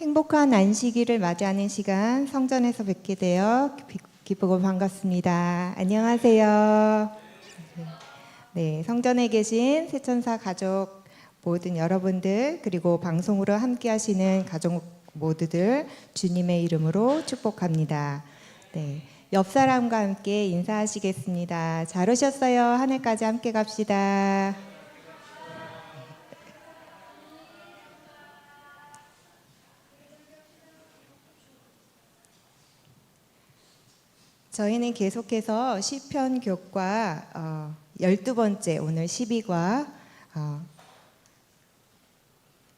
행복한 안식일을 맞이하는 시간 성전에서 뵙게 되어 기쁘고 반갑습니다. 안녕하세요. 네, 성전에 계신 새천사 가족 모든 여러분들, 그리고 방송으로 함께 하시는 가족 모두들 주님의 이름으로 축복합니다. 네, 옆 사람과 함께 인사하시겠습니다. 잘 오셨어요. 하늘까지 함께 갑시다. 저희는 계속해서 시편 교과 12번째, 오늘 12과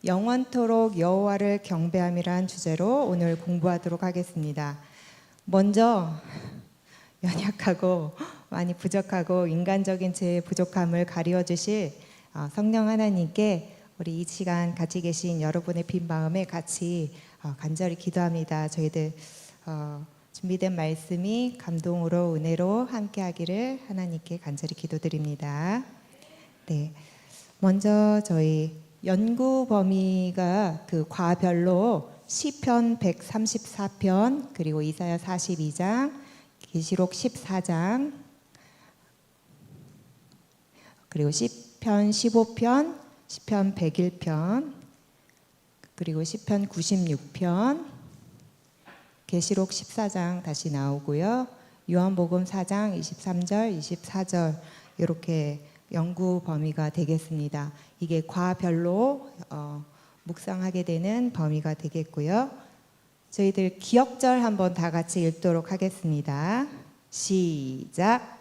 영원토록 여호와를 경배함이란 주제로 오늘 공부하도록 하겠습니다. 먼저 연약하고 많이 부족하고 인간적인 제 부족함을 가리워 주실 성령 하나님께 우리 이 시간 같이 계신 여러분의 빈 마음에 같이 간절히 기도합니다. 저희들 준비된 말씀이 감동으로 은혜로 함께하기를 하나님께 간절히 기도드립니다. 네, 먼저 저희 연구 범위가 그 과별로 시편 134편, 그리고 이사야 42장, 계시록 14장, 그리고 시편 15편, 시편 101편, 그리고 시편 96편, 계시록 14장 다시 나오고요. 요한복음 4장 23절, 24절 이렇게 연구 범위가 되겠습니다. 이게 과별로 묵상하게 되는 범위가 되겠고요. 저희들 기억절 한번 다 같이 읽도록 하겠습니다. 시작.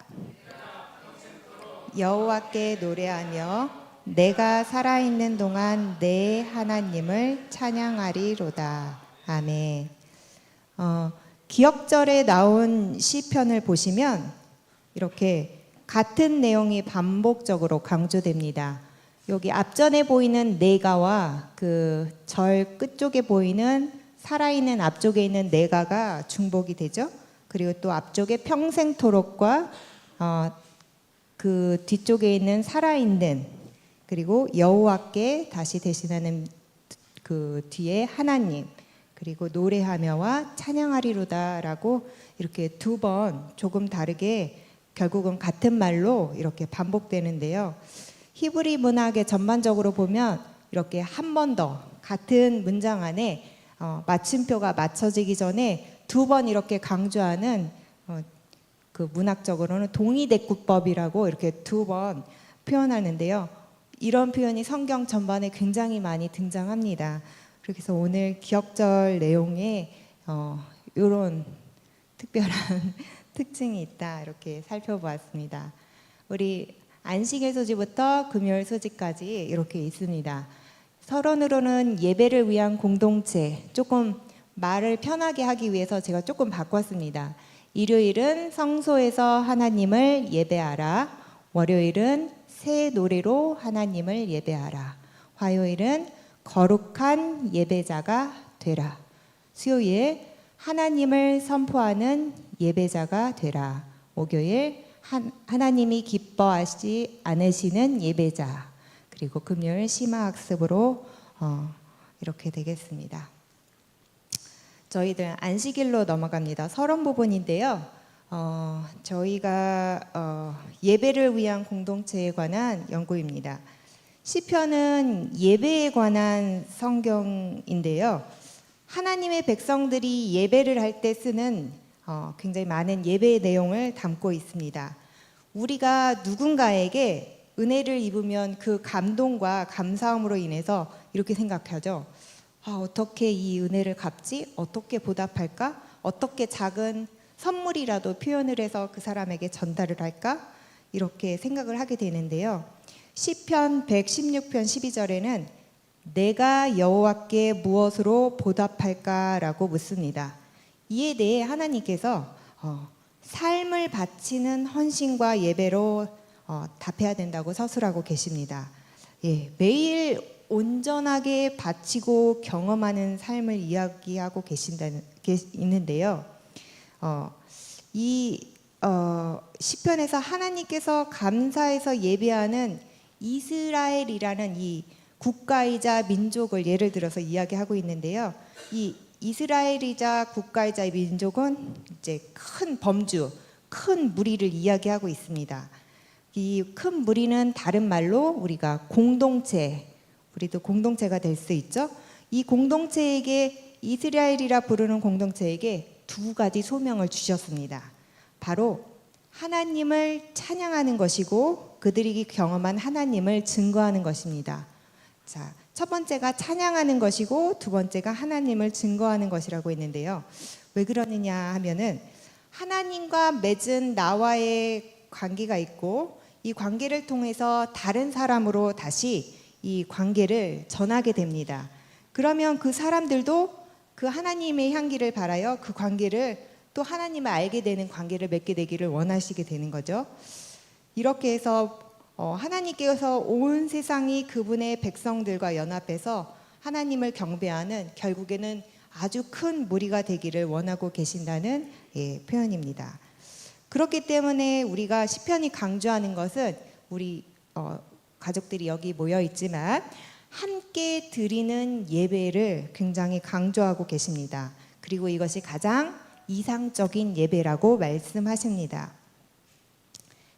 여호와께 노래하며 내가 살아있는 동안 내 하나님을 찬양하리로다. 아멘. 기억절에 나온 시편을 보시면 이렇게 같은 내용이 반복적으로 강조됩니다. 여기 앞전에 보이는 내가와 그 절 끝쪽에 보이는 살아있는 앞쪽에 있는 내가가 중복이 되죠. 그리고 또 앞쪽에 평생토록과 그 뒤쪽에 있는 살아있는, 그리고 여호와께 다시 대신하는 그 뒤에 하나님, 그리고 노래하며와 찬양하리로다라고 이렇게 두 번 조금 다르게 결국은 같은 말로 이렇게 반복되는데요. 히브리 문학의 전반적으로 보면 이렇게 한 번 더 같은 문장 안에 맞춤표가 맞춰지기 전에 두 번 이렇게 강조하는 그 문학적으로는 동의대꾸법이라고 이렇게 두 번 표현하는데요. 이런 표현이 성경 전반에 굉장히 많이 등장합니다. 그래서 오늘 기억절 내용에 이런 특별한 특징이 있다 이렇게 살펴보았습니다. 우리 안식일 소지부터 금요일 소지까지 이렇게 있습니다. 서론으로는 예배를 위한 공동체, 조금 말을 편하게 하기 위해서 제가 조금 바꿨습니다. 일요일은 성소에서 하나님을 예배하라. 월요일은 새 노래로 하나님을 예배하라. 화요일은 거룩한 예배자가 되라. 수요일 하나님을 선포하는 예배자가 되라. 목요일 하나님이 기뻐하지 않으시는 예배자. 그리고 금요일 심화학습으로 이렇게 되겠습니다. 저희들 안식일로 넘어갑니다. 서론 부분인데요. 저희가 예배를 위한 공동체에 관한 연구입니다. 시편은 예배에 관한 성경인데요. 하나님의 백성들이 예배를 할 때 쓰는 굉장히 많은 예배의 내용을 담고 있습니다. 우리가 누군가에게 은혜를 입으면 그 감동과 감사함으로 인해서 이렇게 생각하죠. 어떻게 이 은혜를 갚지? 어떻게 보답할까? 어떻게 작은 선물이라도 표현을 해서 그 사람에게 전달을 할까? 이렇게 생각을 하게 되는데요. 시편 116편 12절에는 내가 여호와께 무엇으로 보답할까라고 묻습니다. 이에 대해 하나님께서 삶을 바치는 헌신과 예배로 답해야 된다고 서술하고 계십니다. 예, 매일 온전하게 바치고 경험하는 삶을 이야기하고 있는데요. 이 시편에서 하나님께서 감사해서 예배하는 이스라엘이라는 이 국가이자 민족을 예를 들어서 이야기하고 있는데요. 이 이스라엘이자 국가이자 민족은 이제 큰 범주, 큰 무리를 이야기하고 있습니다. 이 큰 무리는 다른 말로 우리가 공동체, 우리도 공동체가 될 수 있죠. 이 공동체에게, 이스라엘이라 부르는 공동체에게 두 가지 소명을 주셨습니다. 바로 하나님을 찬양하는 것이고 그들이 경험한 하나님을 증거하는 것입니다. 자, 첫 번째가 찬양하는 것이고 두 번째가 하나님을 증거하는 것이라고 했는데요. 왜 그러느냐 하면은 하나님과 맺은 나와의 관계가 있고 이 관계를 통해서 다른 사람으로 다시 이 관계를 전하게 됩니다. 그러면 그 사람들도 그 하나님의 향기를 바라여 그 관계를 또 하나님을 알게 되는 관계를 맺게 되기를 원하시게 되는 거죠. 이렇게 해서 하나님께서 온 세상이 그분의 백성들과 연합해서 하나님을 경배하는, 결국에는 아주 큰 무리가 되기를 원하고 계신다는 표현입니다. 그렇기 때문에 우리가 시편이 강조하는 것은 우리 가족들이 여기 모여 있지만 함께 드리는 예배를 굉장히 강조하고 계십니다. 그리고 이것이 가장 이상적인 예배라고 말씀하십니다.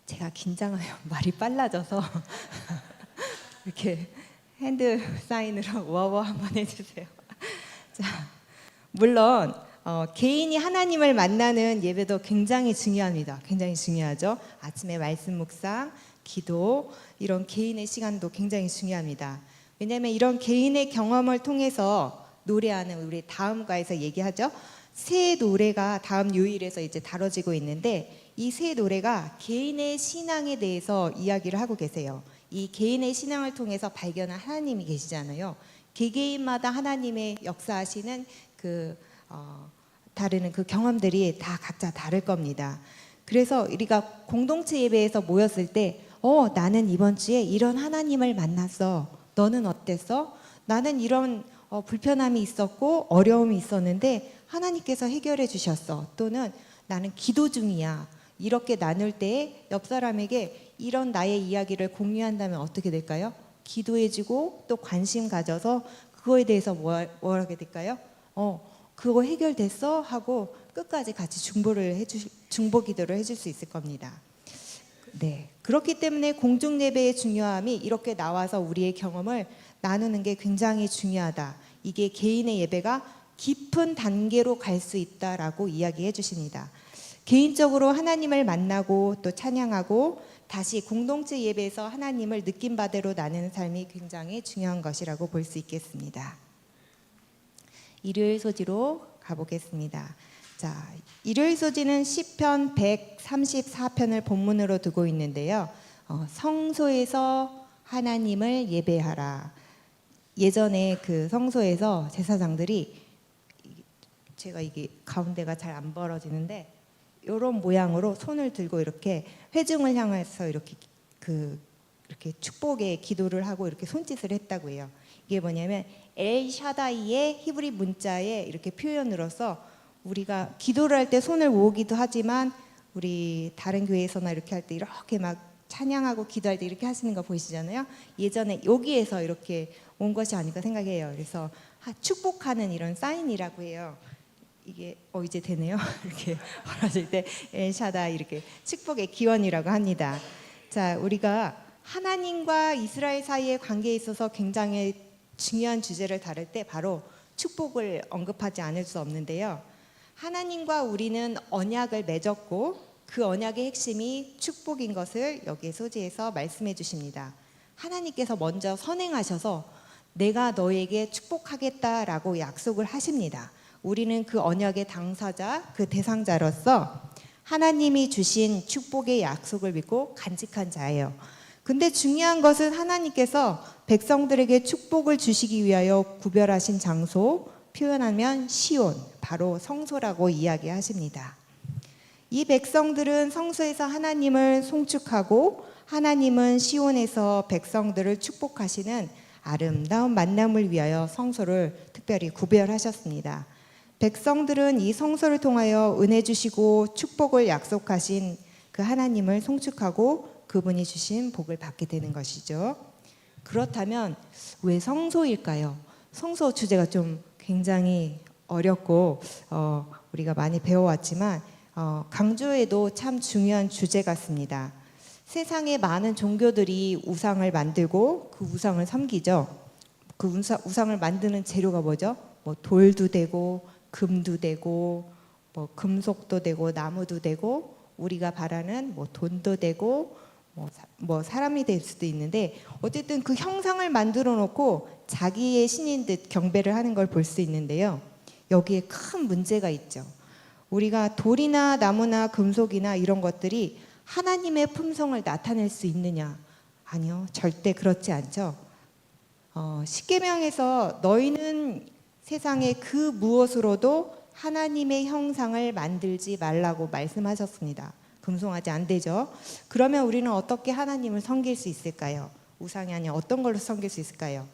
제가 긴장하여 말이 빨라져서 이렇게 핸드 사인으로 워워 한번 해주세요. 자, 물론 개인이 하나님을 만나는 예배도 굉장히 중요합니다. 굉장히 중요하죠. 아침에 말씀 묵상, 기도, 이런 개인의 시간도 굉장히 중요합니다. 왜냐하면 이런 개인의 경험을 통해서 노래하는, 우리 다음과에서 얘기하죠. 새 노래가 다음 요일에서 이제 다뤄지고 있는데 이 새 노래가 개인의 신앙에 대해서 이야기를 하고 계세요. 이 개인의 신앙을 통해서 발견한 하나님이 계시잖아요. 개개인마다 하나님의 역사하시는 다루는 그 경험들이 다 각자 다를 겁니다. 그래서 우리가 공동체 예배에서 모였을 때 나는 이번 주에 이런 하나님을 만났어. 너는 어땠어? 나는 이런 불편함이 있었고 어려움이 있었는데 하나님께서 해결해 주셨어. 또는 나는 기도 중이야. 이렇게 나눌 때 옆 사람에게 이런 나의 이야기를 공유한다면 어떻게 될까요? 기도해주고 또 관심 가져서 그거에 대해서 뭘 하게 될까요? 그거 해결됐어? 하고 끝까지 같이 중보 기도를 해줄 수 있을 겁니다. 네, 그렇기 때문에 공중 예배의 중요함이 이렇게 나와서 우리의 경험을 나누는 게 굉장히 중요하다. 이게 개인의 예배가 깊은 단계로 갈 수 있다라고 이야기해 주십니다. 개인적으로 하나님을 만나고 또 찬양하고 다시 공동체 예배에서 하나님을 느낀 바대로 나누는 삶이 굉장히 중요한 것이라고 볼 수 있겠습니다. 일요일 소지로 가보겠습니다. 자, 일요일 소지는 시편 134편을 본문으로 두고 있는데요. 성소에서 하나님을 예배하라. 예전에 그 성소에서 제사장들이, 제가 이게 가운데가 잘 안 벌어지는데 이런 모양으로 손을 들고 이렇게 회중을 향해서 이렇게 축복의 기도를 하고 이렇게 손짓을 했다고 해요. 이게 뭐냐면 엘 샤다이의 히브리 문자에 이렇게 표현으로서 우리가 기도를 할 때 손을 모으기도 하지만 우리 다른 교회에서나 이렇게 할 때 이렇게 막 찬양하고 기도할 때 이렇게 하시는 거 보이시잖아요. 예전에 여기에서 이렇게 온 것이 아닐까 생각해요. 그래서 축복하는 이런 사인이라고 해요. 이게 이제 되네요. 이렇게 벌어질 때 엘샤다 이렇게 축복의 기원이라고 합니다. 자, 우리가 하나님과 이스라엘 사이의 관계에 있어서 굉장히 중요한 주제를 다룰 때 바로 축복을 언급하지 않을 수 없는데요. 하나님과 우리는 언약을 맺었고 그 언약의 핵심이 축복인 것을 여기 소지에서 말씀해 주십니다. 하나님께서 먼저 선행하셔서 내가 너에게 축복하겠다라고 약속을 하십니다. 우리는 그 언약의 당사자, 그 대상자로서 하나님이 주신 축복의 약속을 믿고 간직한 자예요. 근데 중요한 것은 하나님께서 백성들에게 축복을 주시기 위하여 구별하신 장소, 표현하면 시온, 바로 성소라고 이야기하십니다. 이 백성들은 성소에서 하나님을 송축하고 하나님은 시온에서 백성들을 축복하시는 아름다운 만남을 위하여 성소를 특별히 구별하셨습니다. 백성들은 이 성소를 통하여 은혜 주시고 축복을 약속하신 그 하나님을 송축하고 그분이 주신 복을 받게 되는 것이죠. 그렇다면 왜 성소일까요? 성소 주제가 좀 굉장히 어렵고 우리가 많이 배워왔지만 강조해도 참 중요한 주제 같습니다. 세상에 많은 종교들이 우상을 만들고 그 우상을 섬기죠. 그 우상을 만드는 재료가 뭐죠? 뭐 돌도 되고 금도 되고 뭐 금속도 되고 나무도 되고 우리가 바라는 뭐 돈도 되고 뭐 사람이 될 수도 있는데 어쨌든 그 형상을 만들어 놓고 자기의 신인 듯 경배를 하는 걸 볼 수 있는데요. 여기에 큰 문제가 있죠. 우리가 돌이나 나무나 금속이나 이런 것들이 하나님의 품성을 나타낼 수 있느냐? 아니요, 절대 그렇지 않죠. 십계명에서 너희는 세상의 그 무엇으로도 하나님의 형상을 만들지 말라고 말씀하셨습니다. 금송아지 안 되죠. 그러면 우리는 어떻게 하나님을 섬길 수 있을까요? 우상이 아닌 어떤 걸로 섬길 수 있을까요?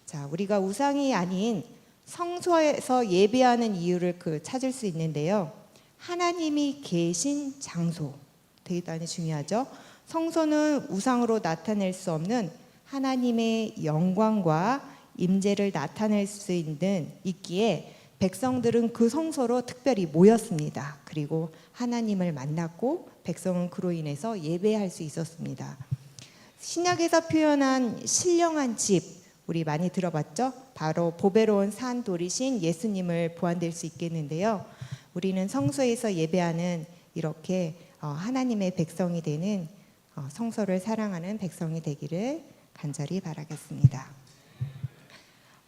자, 우리가 우상이 아닌 성소에서 예배하는 이유를 찾을 수 있는데요. 하나님이 계신 장소, 대단히 중요하죠. 성소는 우상으로 나타낼 수 없는 하나님의 영광과 임재를 나타낼 수 있기에 백성들은 그 성소로 특별히 모였습니다. 그리고 하나님을 만났고 백성은 그로 인해서 예배할 수 있었습니다. 신약에서 표현한 신령한 집, 우리 많이 들어봤죠? 바로 보배로운 산 돌이신 예수님을 보완될 수 있겠는데요. 우리는 성소에서 예배하는 이렇게 하나님의 백성이 되는 성소를 사랑하는 백성이 되기를 간절히 바라겠습니다.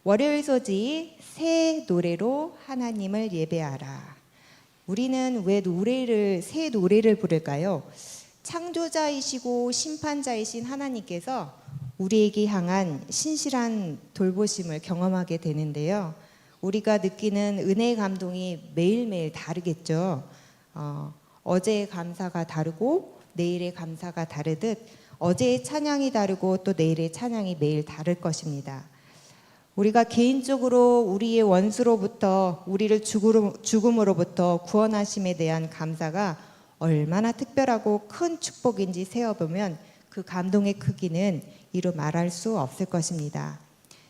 월요일 소지 새 노래로 하나님을 예배하라. 우리는 왜 새 노래를 부를까요? 창조자이시고 심판자이신 하나님께서 우리에게 향한 신실한 돌보심을 경험하게 되는데요. 우리가 느끼는 은혜의 감동이 매일매일 다르겠죠. 어제의 감사가 다르고 내일의 감사가 다르듯 어제의 찬양이 다르고 또 내일의 찬양이 매일 다를 것입니다. 우리가 개인적으로 우리의 원수로부터 우리를 죽음으로부터 구원하심에 대한 감사가 얼마나 특별하고 큰 축복인지 세어보면 그 감동의 크기는 이루 말할 수 없을 것입니다.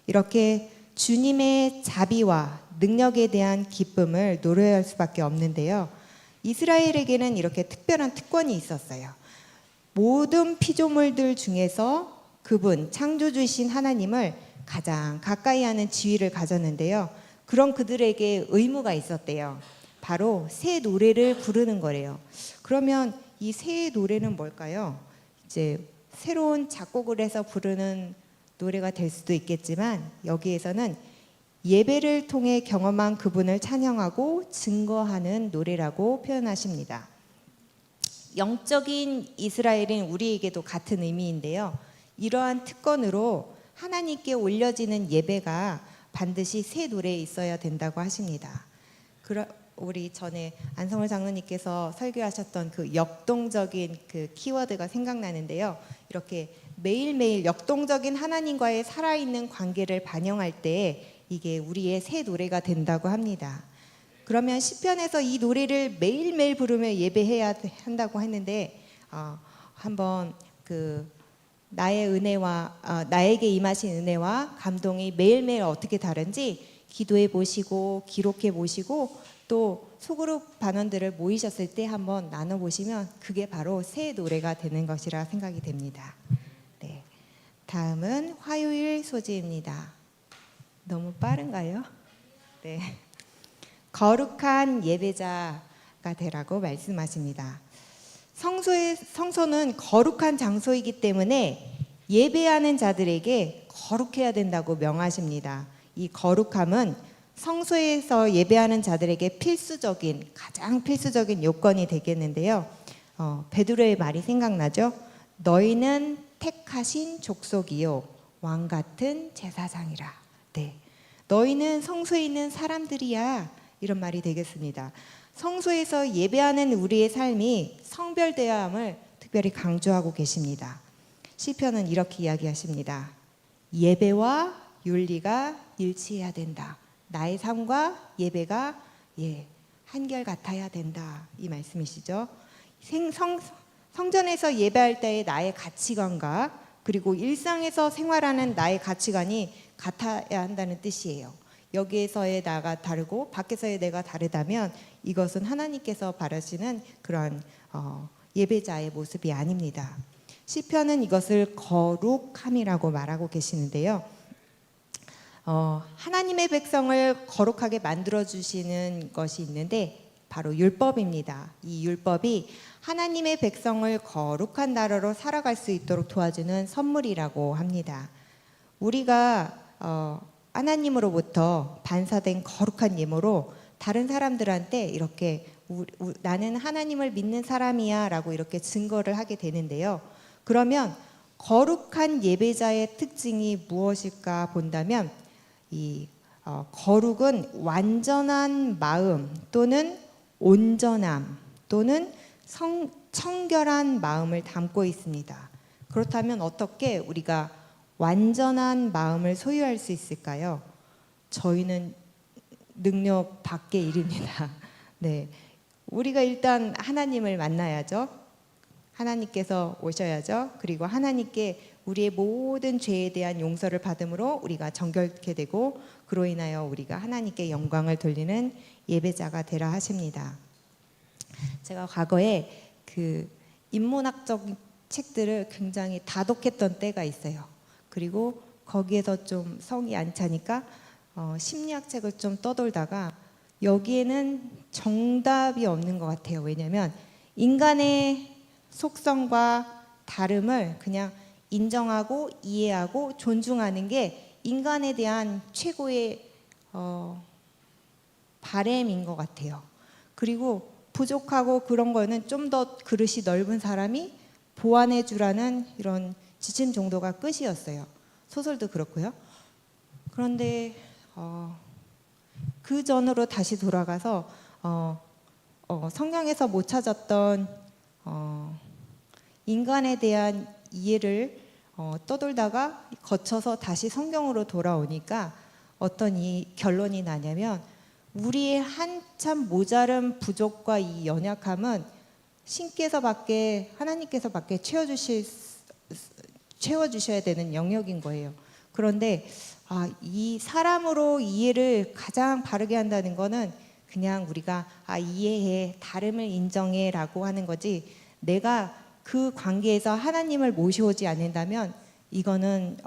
이렇게 주님의 자비와 능력에 대한 기쁨을 노래할 수밖에 없는데요. 이스라엘에게는 이렇게 특별한 특권이 있었어요. 모든 피조물들 중에서 그분 창조주이신 하나님을 가장 가까이 하는 지위를 가졌는데요. 그런 그들에게 의무가 있었대요. 바로 새 노래를 부르는 거래요. 그러면 이 새 노래는 뭘까요? 이제 새로운 작곡을 해서 부르는 노래가 될 수도 있겠지만 여기에서는 예배를 통해 경험한 그분을 찬양하고 증거하는 노래라고 표현하십니다. 영적인 이스라엘인 우리에게도 같은 의미인데요. 이러한 특권으로 하나님께 올려지는 예배가 반드시 새 노래에 있어야 된다고 하십니다. 우리 전에 안성월 장로님께서 설교하셨던 그 역동적인 그 키워드가 생각나는데요. 이렇게 매일매일 역동적인 하나님과의 살아있는 관계를 반영할 때 이게 우리의 새 노래가 된다고 합니다. 그러면 시편에서 이 노래를 매일매일 부르며 예배해야 한다고 했는데 한번 나의 은혜와 나에게 임하신 은혜와 감동이 매일매일 어떻게 다른지 기도해 보시고 기록해 보시고 또 소그룹 반원들을 모이셨을 때 한번 나눠 보시면 그게 바로 새 노래가 되는 것이라 생각이 됩니다. 네, 다음은 화요일 소지입니다. 너무 빠른가요? 네, 거룩한 예배자가 되라고 말씀하십니다. 성소는 거룩한 장소이기 때문에 예배하는 자들에게 거룩해야 된다고 명하십니다. 이 거룩함은 성소에서 예배하는 자들에게 가장 필수적인 요건이 되겠는데요. 베드로의 말이 생각나죠? 너희는 택하신 족속이요 왕 같은 제사장이라. 네, 너희는 성소에 있는 사람들이야. 이런 말이 되겠습니다. 성소에서 예배하는 우리의 삶이 성별되어야 함을 특별히 강조하고 계십니다. 시편은 이렇게 이야기하십니다. 예배와 윤리가 일치해야 된다. 나의 삶과 예배가 한결같아야 된다. 이 말씀이시죠. 성전에서 예배할 때의 나의 가치관과 그리고 일상에서 생활하는 나의 가치관이 같아야 한다는 뜻이에요. 여기에서의 나가 다르고 밖에서의 내가 다르다면 이것은 하나님께서 바라시는 그런 예배자의 모습이 아닙니다. 시편은 이것을 거룩함이라고 말하고 계시는데요. 하나님의 백성을 거룩하게 만들어 주시는 것이 있는데 바로 율법입니다. 이 율법이 하나님의 백성을 거룩한 나라로 살아갈 수 있도록 도와주는 선물이라고 합니다. 우리가 하나님으로부터 반사된 거룩한 예물로 다른 사람들한테 이렇게 나는 하나님을 믿는 사람이야 라고 이렇게 증거를 하게 되는데요. 그러면 거룩한 예배자의 특징이 무엇일까 본다면 이 거룩은 완전한 마음 또는 온전함 또는 청결한 마음을 담고 있습니다. 그렇다면 어떻게 우리가 완전한 마음을 소유할 수 있을까요? 저희는 능력 밖의 일입니다. 네, 우리가 일단 하나님을 만나야죠. 하나님께서 오셔야죠. 그리고 하나님께 우리의 모든 죄에 대한 용서를 받음으로 우리가 정결케 되고 그로 인하여 우리가 하나님께 영광을 돌리는 예배자가 되라 하십니다. 제가 과거에 그 인문학적 책들을 굉장히 다독했던 때가 있어요. 그리고 거기에서 좀 성이 안 차니까 심리학 책을 좀 떠돌다가 여기에는 정답이 없는 것 같아요. 왜냐하면 인간의 속성과 다름을 그냥 인정하고 이해하고 존중하는 게 인간에 대한 최고의 바램인 것 같아요. 그리고 부족하고 그런 거는 좀 더 그릇이 넓은 사람이 보완해 주라는 이런 지침 정도가 끝이었어요. 소설도 그렇고요. 그런데 그 전으로 다시 돌아가서 성경에서 못 찾았던 인간에 대한 이해를 떠돌다가 거쳐서 다시 성경으로 돌아오니까 어떤 이 결론이 나냐면 우리의 한참 모자른 부족과 이 연약함은 신께서밖에 하나님께서밖에 채워주셔야 되는 영역인 거예요. 그런데 이 사람으로 이해를 가장 바르게 한다는 거는 그냥 우리가 이해해, 다름을 인정해라고 하는 거지 내가 그 관계에서 하나님을 모셔오지 않는다면 이거는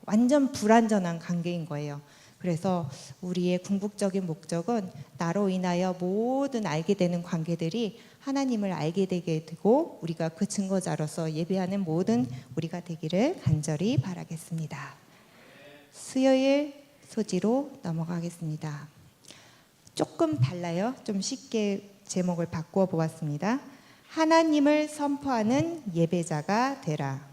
완전 불완전한 관계인 거예요. 그래서 우리의 궁극적인 목적은 나로 인하여 모든 알게 되는 관계들이 하나님을 알게 되게 되고 우리가 그 증거자로서 예배하는 모든 우리가 되기를 간절히 바라겠습니다. 수요일 소지로 넘어가겠습니다. 조금 달라요. 좀 쉽게 제목을 바꾸어 보았습니다. 하나님을 선포하는 예배자가 되라.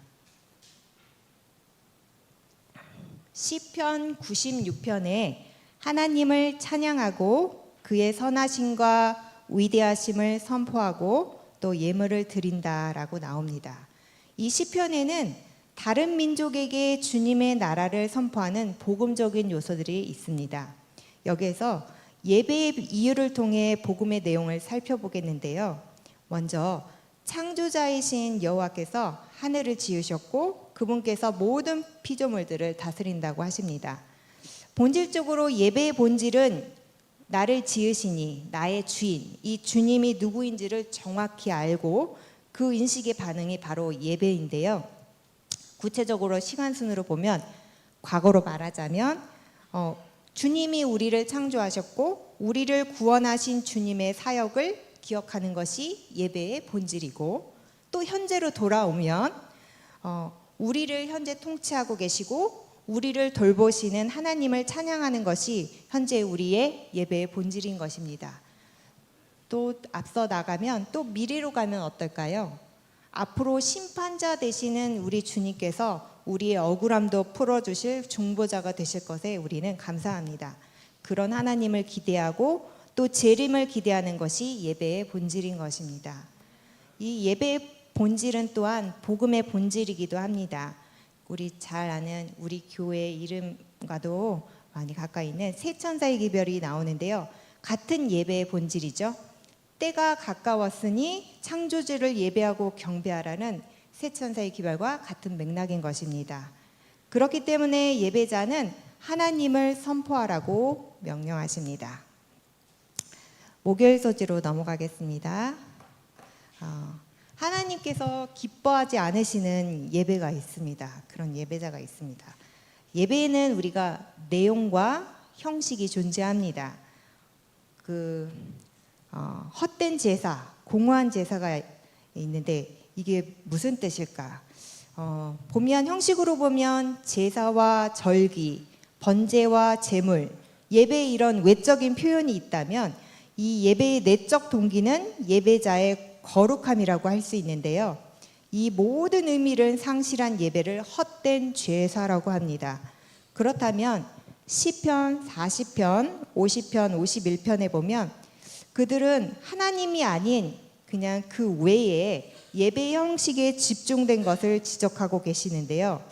시편 96편에 하나님을 찬양하고 그의 선하심과 위대하심을 선포하고 또 예물을 드린다라고 나옵니다. 이 시편에는 다른 민족에게 주님의 나라를 선포하는 복음적인 요소들이 있습니다. 여기에서 예배의 이유를 통해 복음의 내용을 살펴보겠는데요. 먼저 창조자이신 여호와께서 하늘을 지으셨고 그분께서 모든 피조물들을 다스린다고 하십니다. 본질적으로 예배의 본질은 나를 지으시니 나의 주인, 이 주님이 누구인지를 정확히 알고 그 인식의 반응이 바로 예배인데요. 구체적으로 시간순으로 보면 과거로 말하자면 주님이 우리를 창조하셨고 우리를 구원하신 주님의 사역을 기억하는 것이 예배의 본질이고 또 현재로 돌아오면 우리를 현재 통치하고 계시고 우리를 돌보시는 하나님을 찬양하는 것이 현재 우리의 예배의 본질인 것입니다. 또 앞서 나가면 또 미래로 가면 어떨까요? 앞으로 심판자 되시는 우리 주님께서 우리의 억울함도 풀어주실 중보자가 되실 것에 우리는 감사합니다. 그런 하나님을 기대하고 또 재림을 기대하는 것이 예배의 본질인 것입니다. 이 예배의 본질은 또한 복음의 본질이기도 합니다. 우리 잘 아는 우리 교회 이름과도 많이 가까이 있는 세 천사의 기별이 나오는데요. 같은 예배의 본질이죠. 때가 가까웠으니 창조주를 예배하고 경배하라는 새 천사의 기별과 같은 맥락인 것입니다. 그렇기 때문에 예배자는 하나님을 선포하라고 명령하십니다. 목요일 소지로 넘어가겠습니다. 하나님께서 기뻐하지 않으시는 예배가 있습니다. 그런 예배자가 있습니다. 예배에는 우리가 내용과 형식이 존재합니다. 헛된 제사, 공허한 제사가 있는데 이게 무슨 뜻일까? 보면 형식으로 보면 제사와 절기, 번제와 제물, 예배에 이런 외적인 표현이 있다면 이 예배의 내적 동기는 예배자의 거룩함이라고 할 수 있는데요. 이 모든 의미를 상실한 예배를 헛된 제사라고 합니다. 그렇다면 시편 40편, 50편, 51편에 보면 그들은 하나님이 아닌 그냥 그 외에 예배 형식에 집중된 것을 지적하고 계시는데요.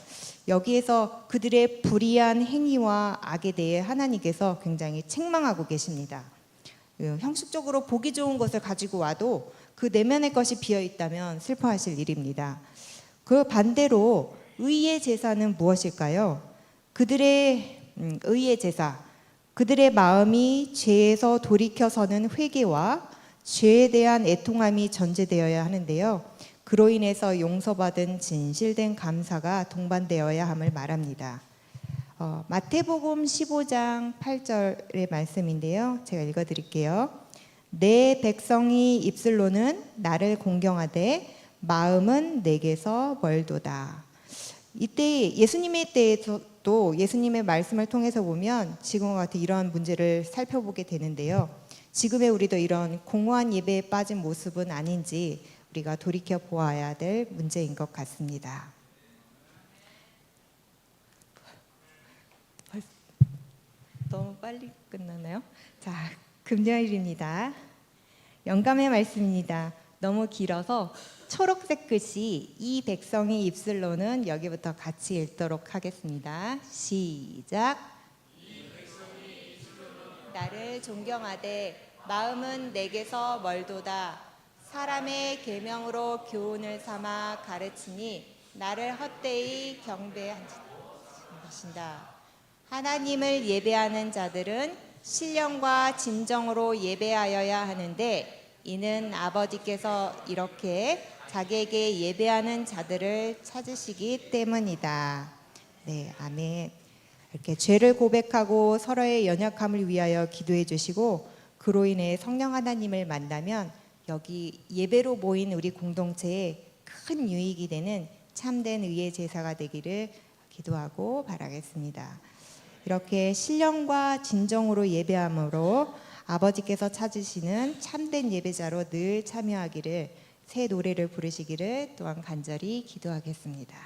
여기에서 그들의 불의한 행위와 악에 대해 하나님께서 굉장히 책망하고 계십니다. 형식적으로 보기 좋은 것을 가지고 와도 그 내면의 것이 비어 있다면 슬퍼하실 일입니다. 그 반대로 의의 제사는 무엇일까요? 그들의 의의 제사, 그들의 마음이 죄에서 돌이켜서는 회개와 죄에 대한 애통함이 전제되어야 하는데요. 그로 인해서 용서받은 진실된 감사가 동반되어야 함을 말합니다. 마태복음 15장 8절의 말씀인데요. 제가 읽어드릴게요. 내 백성이 입술로는 나를 공경하되 마음은 내게서 멀도다. 이때 예수님의 때에도 예수님의 말씀을 통해서 보면 지금과 같은 이러한 문제를 살펴보게 되는데요. 지금의 우리도 이런 공허한 예배에 빠진 모습은 아닌지 우리가 돌이켜 보아야 될 문제인 것 같습니다. 너무 빨리 끝나나요? 자, 금요일입니다. 영감의 말씀입니다. 너무 길어서 초록색 글씨 이 백성의 입술로는 여기부터 같이 읽도록 하겠습니다. 시작. 나를 존경하되 마음은 내게서 멀도다. 사람의 계명으로 교훈을 삼아 가르치니 나를 헛되이 경배하신다. 하나님을 예배하는 자들은 신령과 진정으로 예배하여야 하는데 이는 아버지께서 이렇게 자기에게 예배하는 자들을 찾으시기 때문이다. 네, 아멘. 이렇게 죄를 고백하고 서로의 연약함을 위하여 기도해 주시고 그로 인해 성령 하나님을 만나면 여기 예배로 모인 우리 공동체에 큰 유익이 되는 참된 의의 제사가 되기를 기도하고 바라겠습니다. 이렇게 신령과 진정으로 예배함으로 아버지께서 찾으시는 참된 예배자로 늘 참여하기를 새 노래를 부르시기를 또한 간절히 기도하겠습니다.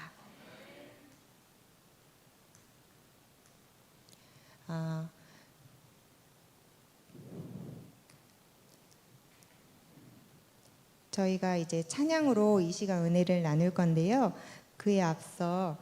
저희가 이제 찬양으로 이 시간 은혜를 나눌 건데요. 그에 앞서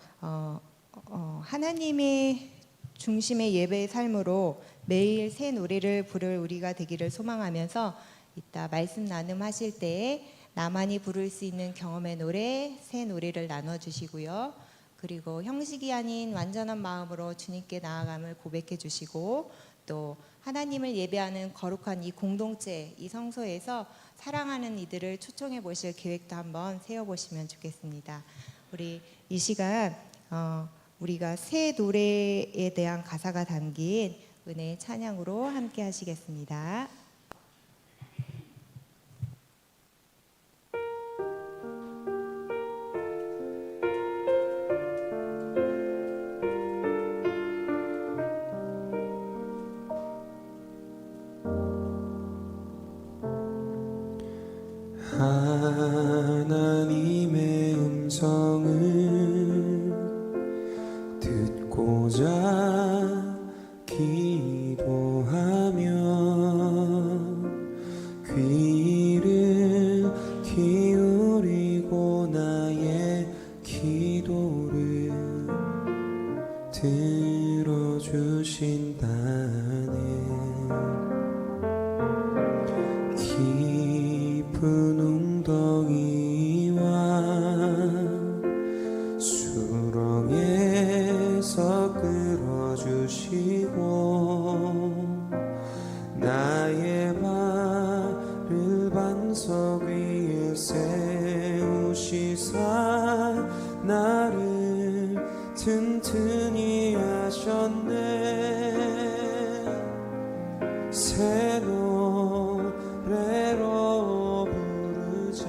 하나님의 중심의 예배의 삶으로 매일 새 노래를 부를 우리가 되기를 소망하면서 이따 말씀 나눔하실 때에 나만이 부를 수 있는 경험의 노래, 새 노래를 나눠주시고요. 그리고 형식이 아닌 완전한 마음으로 주님께 나아감을 고백해 주시고 또 하나님을 예배하는 거룩한 이 공동체, 이 성소에서 사랑하는 이들을 초청해 보실 계획도 한번 세워보시면 좋겠습니다. 우리 이 시간 우리가 새 노래에 대한 가사가 담긴 은혜의 찬양으로 함께 하시겠습니다. 하나님의 음성을 듣고자 기도하며 귀를 기울이고 나의 기도를 들어주신다네. 깊은 웅덩이와 주시고 나의 발을 반석 위에 세우시사 나를 튼튼히 하셨네. 새 노래로 부르자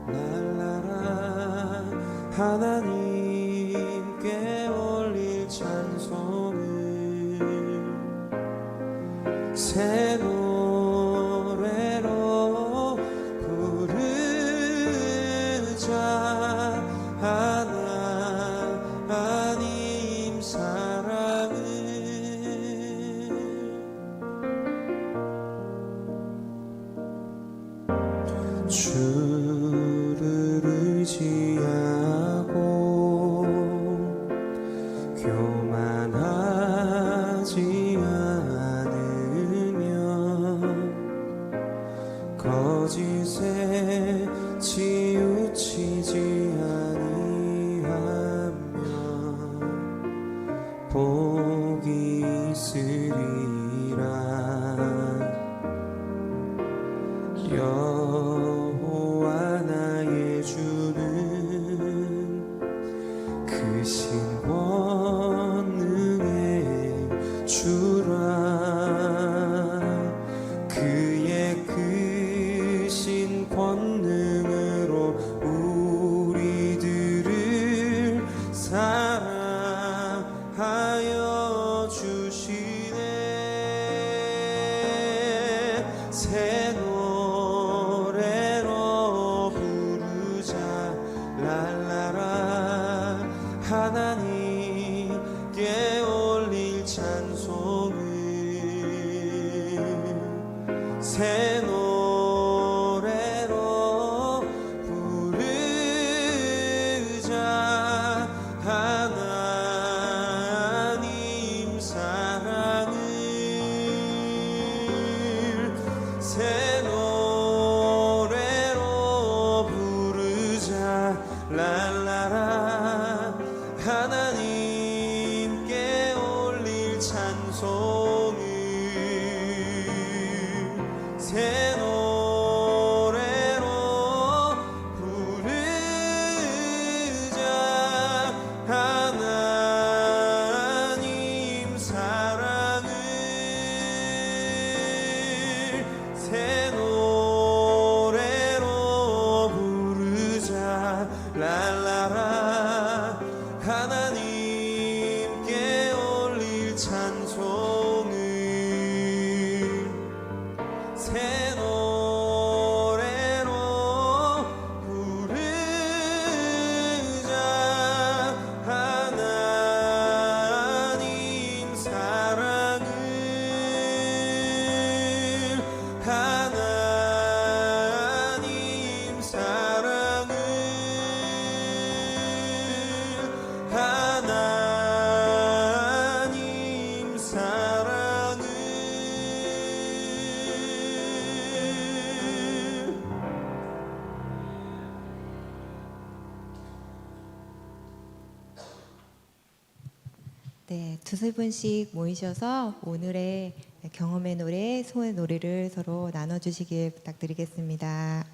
날라라 하나님께 올릴 찬송을. 새 노래로 부르자 하나님 사랑을. 주를 의지하고 교만하지 않으며 거짓에 치우치지 아니하며 복이 있으리라. 여호와 나의 주는 크신 권능의 주라. 그의 크신 권능으로 우리들을 사랑하여 주시네. 새 노래로 부르자 랄라라 하나님께 올릴 찬송을. 새 노래로 부르자 하나님 사랑을. 새 노래로 부르자 랄라라 하나님께 올릴 찬송을. 새 노래로 부르자 하나님 사랑을. 새 노래로 부르자 랄라라 하나님께 올릴 찬송을. 새 노래로 부르자 하나님 사랑을. 하나님 사랑을. 하나님 사랑을. 네, 두세 분씩 모이셔서 오늘의 경험의 노래, 소의 노래를 서로 나눠주시길 부탁드리겠습니다.